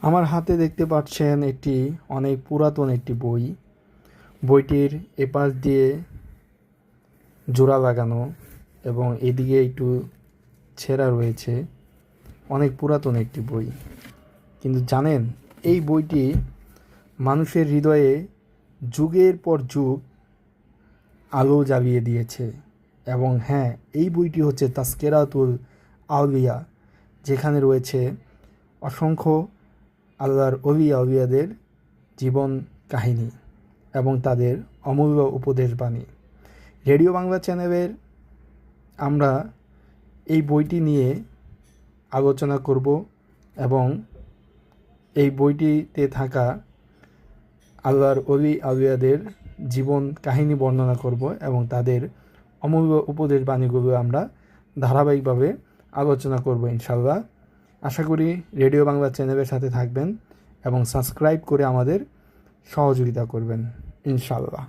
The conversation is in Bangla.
আমার হাতে দেখতে পাচ্ছেন একটি অনেক পুরাতন একটি বই। বইটির এপাশ দিয়ে জোড়া লাগানো এবং এদিকে একটু ছেঁড়া রয়েছে। অনেক পুরাতন একটি বই, কিন্তু জানেন এই বইটি মানুষের হৃদয়ে যুগের পর যুগ আলো জ্বালিয়ে দিয়েছে। এবং হ্যাঁ, এই বইটি হচ্ছে তাজকিরাতুল আউলিয়া, যেখানে রয়েছে অসংখ্য আল্লাহর আউলিয়াদের জীবন কাহিনী এবং তাদের অমূল্য উপদেশ বাণী। রেডিও বাংলা চ্যানেলের আমরা এই বইটি নিয়ে আলোচনা করব এবং এই বইটিতে থাকা আল্লাহর আউলিয়াদের জীবন কাহিনী বর্ণনা করব এবং তাদের অমূল্য উপদেশ বাণীগুলো আমরা ধারাবাহিকভাবে আলোচনা করব ইনশাআল্লাহ। আশা করি রেডিও বাংলা চ্যানেলের সাথে থাকবেন এবং সাবস্ক্রাইব করে আমাদের সহযোগিতা করবেন ইনশাআল্লাহ।